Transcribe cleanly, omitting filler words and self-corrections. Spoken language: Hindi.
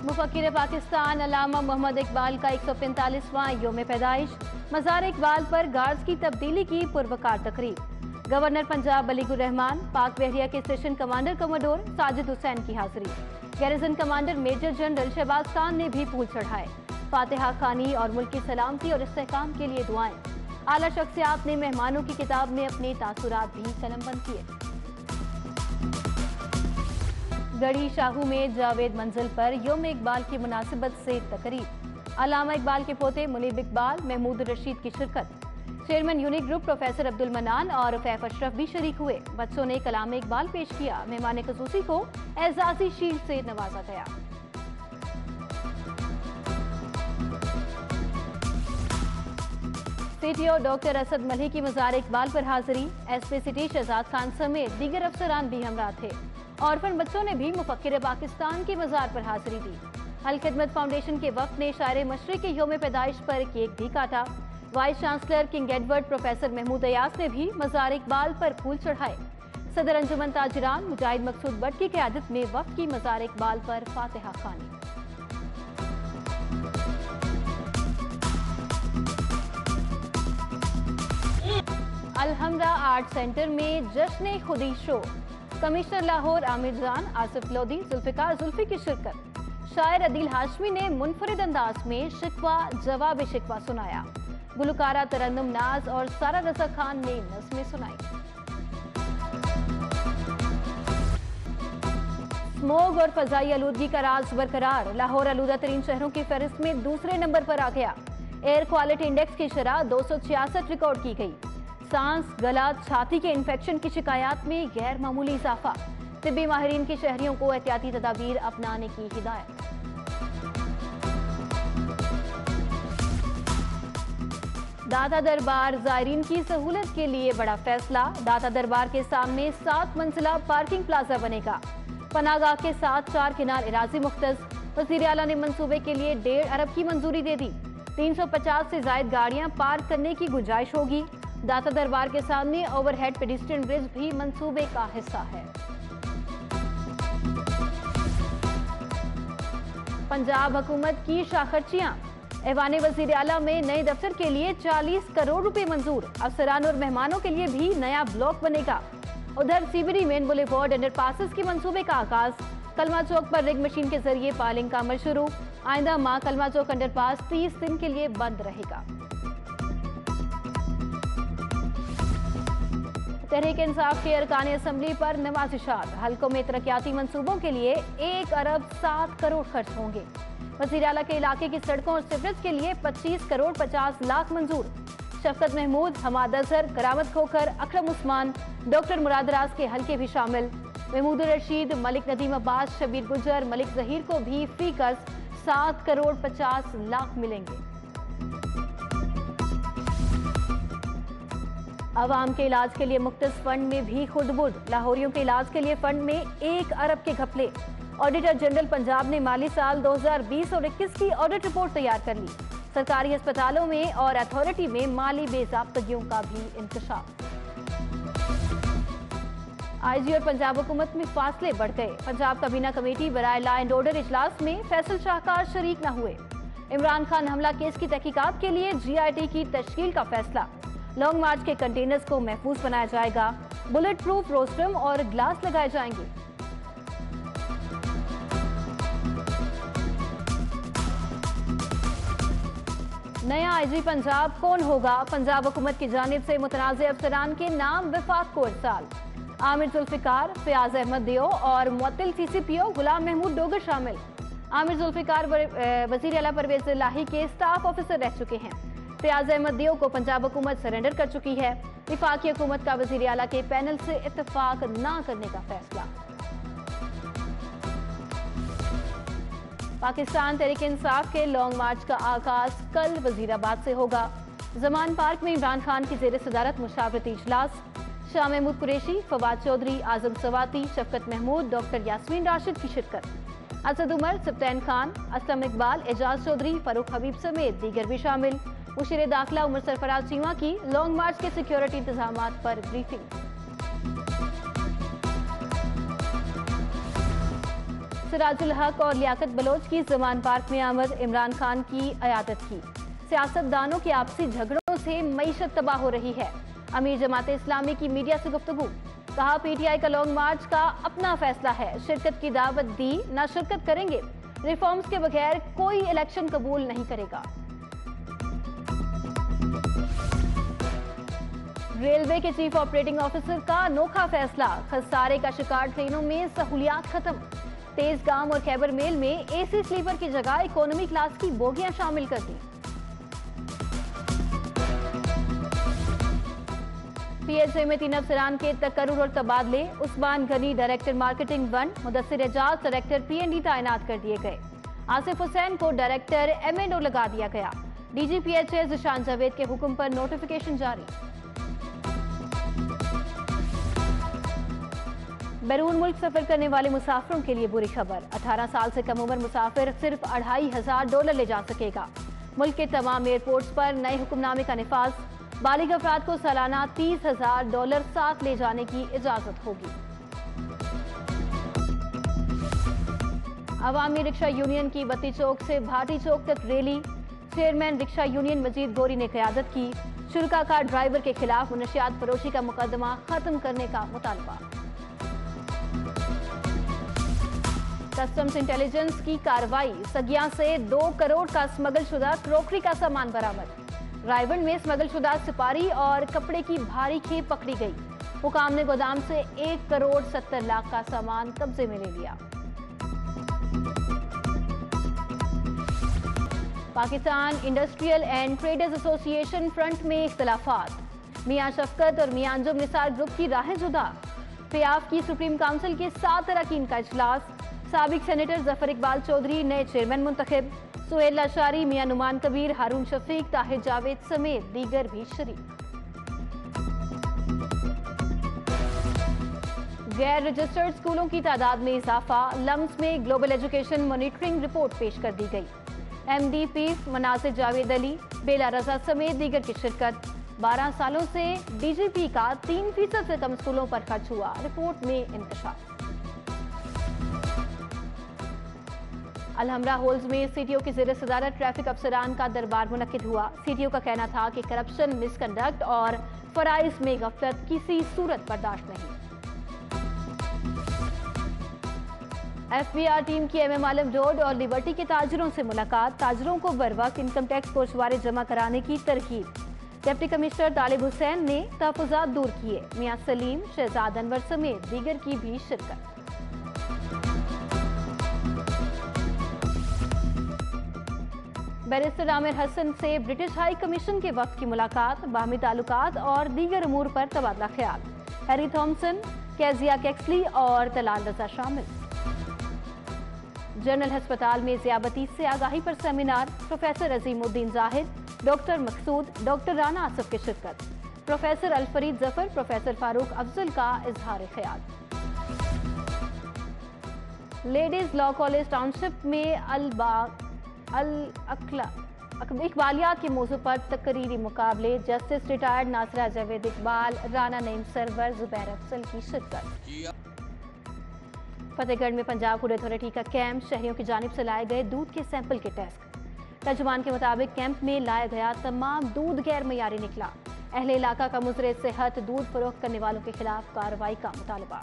मुफक्किर पाकिस्तान अल्लामा मोहम्मद इकबाल का 145वां योम पैदाइश। मज़ार इकबाल पर गार्ड्स की तब्दीली की पुरवकार तकरीब। गवर्नर पंजाब अलीगुर रहमान, पाक बहरिया के station commander commodore Sajid Hussain की हाजिरी। Garrison commander major general Shahbaz Khan ने भी फूल चढ़ाए। फातिहा खानी और मुल्क की सलामती और इस्तेहकाम के लिए दुआएं। आला शख्सियात ने मेहमानों की किताब में अपने तासुरात भी कलमबंद किए। गढ़ी शाहू में जावेद मंजिल पर योम इकबाल की मुनासिबत से तकरीब। अल्लामा इकबाल के पोते मुनीब इकबाल, महमूद रशीद की शिरकत। Chairman unique group professor Abdul मनान और फैफ अशरफ भी शरीक हुए। बच्चों ने कलाम इकबाल पेश किया। मेहमान खसूसी को एजाजी शील्ड से नवाजा गया। सीटीओ डॉक्टर असद मलिक की मज़ार इकबाल पर हाजिरी। एसपी सिटी शहजाद खान समेत दीगर अफसरान भी हमरा थे। ऑर्फन बच्चों ने भी मुफक्किर पाकिस्तान की मज़ार पर हाजिरी दी। अल खिदमत फाउंडेशन के वक्त ने शायर मशरिक के योम पैदाइश पर केक भी काटा। Vice chancellor King Edward professor Mahmood Ayaz ने भी मज़ार इकबाल पर फूल चढ़ाए। सदर अंजुमन ताजरान मुजाहिद मकसूद भट्ट की क़यादत में वक्त की मज़ार इकबाल पर फातिहा खानी। अलहमरा आर्ट सेंटर में जश्न खुदी शो। कमिश्नर लाहौर आमिर जान, आसिफ लोधी, जुल्फिकार जुल्फी की शिरकत। शायर अदील हाशमी ने मुनफरिद अंदाज में शिकवा जवाब शिकवा सुनाया। गुलकारा तरन्नुम नाज और सारा रज़ा खान ने नज़्में सुनाई। स्मोग और फजाई आलूदगी का राज बरकरार। लाहौर आलूदा तरीन शहरों की फहरिस्त में दूसरे नंबर पर आ गया। एयर क्वालिटी इंडेक्स की शरह 266 रिकॉर्ड की गई। सांस, गला, छाती के इन्फेक्शन की शिकायत में गैर मामूली इजाफा। तिब्बी माहिरीन की शहरियों को एहतियाती तदाबीर अपनाने की हिदायत। दाता दरबार जायरीन की सहूलत के लिए बड़ा फैसला। दाता दरबार के सामने 7 मंजिला पार्किंग प्लाजा बनेगा। पनागाह के साथ 4 किनार इराजी मुख्तस। वज़ीर आला ने मंसूबे के लिए 1.5 अरब की मंजूरी दे दी। 350 से जायद गाड़ियां पार्क करने की गुंजाइश होगी। दाता दरबार के सामने ओवरहेड पेडिस्ट्रियन ब्रिज भी मंसूबे का हिस्सा है। पंजाब हुकूमत की शाखर्चियां। ऐवान वज़ीर आला में नए दफ्तर के लिए 40 करोड़ रुपए मंजूर। अफसरान और मेहमानों के लिए भी नया ब्लॉक बनेगा। उधर सीबीडी मेन बुलेवार्ड अंडरपासेस के मंसूबे का आगाज। कलमा चौक पर रिग मशीन के जरिए पालिंग का अमल शुरू। आइंदा माह कलमा चौक अंडरपास 30 दिन के लिए बंद रहेगा। तहरीक इंसाफ के अरकान असम्बली पर नवाजिशात। हल्कों में तरक्याती मंसूबों के लिए 1 अरब 7 करोड़ खर्च होंगे। वज़ीर आला के इलाके की सड़कों और सिवरेज के लिए 25 करोड़ 50 लाख मंजूर। शफकत महमूद, हमाद अजहर, करामत खोखर, अकरम उस्मान, डॉक्टर मुरादराज के हल्के भी शामिल। महमूद रशीद, मलिक नदीम अब्बास, शबीर गुजर, मलिक जहीर को भी फी कर्ज 7 करोड़ 50 लाख मिलेंगे। अवाम के इलाज के लिए मुख्तस फंड में भी खुदबुद। लाहौरियों के इलाज के लिए फंड में 1 अरब के घपले। ऑडिटर जनरल पंजाब ने माली साल 2020 और 21 की ऑडिट रिपोर्ट तैयार कर ली। सरकारी अस्पतालों में और अथॉरिटी में माली बेज़ाब्तगियों का भी इंकशाफ। आईजी और पंजाब हुकूमत में फासले बढ़ गए। पंजाब काबीना कमेटी बराए लॉ एंड ऑर्डर इजलास में फैसल शाहकार शरीक न हुए। इमरान खान हमला केस की तहकीकात के लिए GIT की तश्कील का फैसला। लॉन्ग मार्च के कंटेनर्स को महफूज बनाया जाएगा। बुलेट प्रूफ रोस्ट्रम और ग्लास लगाए जाएंगे। नया आईजी पंजाब कौन होगा? पंजाब हुकूमत की जानिब से मुतनाज़े अफसरान के नाम वफाक को इरसाल। आमिर जुल्फिकार, फयाज अहमद दियो और मुअत्तिल CCPO गुलाम महमूद डोगर शामिल। आमिर जुल्फिकार वज़ीर आला परवेज़ इलाही के स्टाफ ऑफिसर रह चुके हैं। फयाज अहमद दियो को पंजाब हुकूमत सरेंडर कर चुकी है। वफाकी हुकूमत का वज़ीर आला के पैनल से इत्तफाक ना करने का फैसला। पाकिस्तान तहरीक इंसाफ के लॉन्ग मार्च का आगाज कल वजीराबाद से होगा। जमान पार्क में इमरान खान की जेर सदारत मुशावरती इजलास। शाह महमूद कुरैशी, फवाद चौधरी, आजम सवाती, शफकत महमूद, डॉक्टर यास्मीन राशिद की शिरकत। असद उमर, सब्तैन खान, असलम इकबाल, एजाज चौधरी, फारूक हबीब समेत दीगर भी शामिल। मुशीर दाखिला उमर सरफराज चीमा की लॉन्ग मार्च के सिक्योरिटी इंतजामात पर ब्रीफिंग। सिराजुल हक और लियाकत बलोच की जमान पार्क में आमद, इमरान खान की अयादत की। सियासतदानों के आपसी झगड़ों से मईशत तबाह हो रही है। अमीर जमात इस्लामी की मीडिया से गुफ्तगू, कहा पीटीआई का लॉन्ग मार्च का अपना फैसला है, शिरकत की दावत दी, ना शिरकत करेंगे, रिफॉर्म्स के बगैर कोई इलेक्शन कबूल नहीं करेगा। रेलवे के चीफ ऑपरेटिंग ऑफिसर का अनोखा फैसला, खसारे का शिकार ट्रेनों में सहूलियात खत्म। तेजगाम और खैबर मेल में एसी स्लीपर की जगह इकोनॉमी क्लास की बोगियां शामिल कर दी। पीएचए में 3 अफसरान के तकर्रुर और तबादले, Usman Ghani director marketing 1, Mudassir Ejaz director PND तैनात कर दिए गए। आसिफ हुसैन को डायरेक्टर एमएनओ लगा दिया गया। डीजी पीएचए ज़िशान जावेद के हुक्म पर नोटिफिकेशन जारी। बैरून मुल्क सफर करने वाले मुसाफिरों के लिए बुरी खबर, 18 साल से कम उम्र मुसाफिर सिर्फ $2500 ले जा सकेगा। मुल्क के तमाम एयरपोर्ट्स पर नए हुक्मनामे का निफाज, बालिग अफराद को सालाना $30,000 साथ ले जाने की इजाजत होगी। अवामी रिक्शा यूनियन की बत्ती चौक से भाटी चौक तक रैली, चेयरमैन रिक्शा यूनियन मजीद गोरी ने क़यादत की। शुल्का कार ड्राइवर के खिलाफ मुनशियात फरोशी का मुकदमा खत्म करने का मुतालबा। कस्टम्स इंटेलिजेंस की कार्रवाई, सगिया से 2 करोड़ का स्मगलशुदा क्रोकरी का सामान बरामद। रायवन में स्मगलशुदा सुपारी और कपड़े की भारी खेप पकड़ी गई। हुकाम ने गोदाम से 1 करोड़ 70 लाख का सामान कब्जे में ले लिया। Pakistan industrial and traders association front में इख्तलाफात, मियां शफकत और मियां अंजुम निसार ग्रुप की राहें जुदा। पियाफ की सुप्रीम काउंसिल के 7 अरकान का इजलास, साबिक सेनेटर जफर इकबाल चौधरी नए चेयरमैन मुंतखब। सुहेल अशारी, मियां नुमान कबीर, हारून शफीक, ताहिर जावेद समेत दीगर भी शरीक। गैर रजिस्टर्ड स्कूलों की तादाद में इजाफा, लम्स में ग्लोबल एजुकेशन मॉनिटरिंग रिपोर्ट पेश कर दी गई। एमडी पीफ मनासिर जावेद अली, बेला रजा समेत दीगर की शिरकत। 12 सालों से डीजीपी का 3% से कम स्कूलों पर खर्च हुआ, रिपोर्ट में इंकशाफ। अलहमरा हॉल्स में सीटीओ की ज़ेर सदारत ट्रैफिक अफसरान का दरबार मुनक्किद हुआ। सीटीओ का कहना था कि करप्शन, मिसकंडक्ट और फराइज में गफलत किसी सूरत बर्दाश्त नहीं। एफबीआर टीम की एमएम आलम रोड और लिबर्टी के ताजरों से मुलाकात, ताजरों को बरवक्त इनकम टैक्स कोषवारे जमा कराने की तरकीब। डिप्टी कमिश्नर तालिब हुसैन ने तहफ़्फ़ुज़ात दूर किए। मियां सलीम, शहजाद अनवर समेत दीगर की भी शिरकत। बैरिस्टर आमिर हसन से ब्रिटिश हाई कमीशन के वक्त की मुलाकात, बाहमी ताल्लुकात और दीगर अमूर पर तबादला ख्याल। हैरी थॉमसन, केजिया कैक्सली और तलाल रजा शामिल। जनरल अस्पताल में ज़ियाबती से आगाही पर seminar, professor Azimuddin Zahid, doctor Maqsood, doctor Rana Asaf की शिरकत। प्रोफेसर अलफरीद जफर, प्रोफेसर फारूक अफजल का इजहार ख्याल। लेडीज लॉ कॉलेज टाउनशिप में इकबालियात के मौजू पर तकरीरी मुकाबले, जस्टिस रिटायर्ड नासिरा जावेद इकबाल, राना नईम सरवर, जुबैर अफजल की शिरकत। फतेहगढ़ में पंजाब फूड अथॉरिटी का कैंप, शहरियों की जानिब से लाए गए दूध के सैंपल के टेस्ट। तर्जुमान के मुताबिक कैंप में लाया गया तमाम दूध गैर मयारी निकला। अहले इलाका का मुजरे सेहत दूध फरोख्त करने वालों के खिलाफ कार्रवाई का मुतालबा।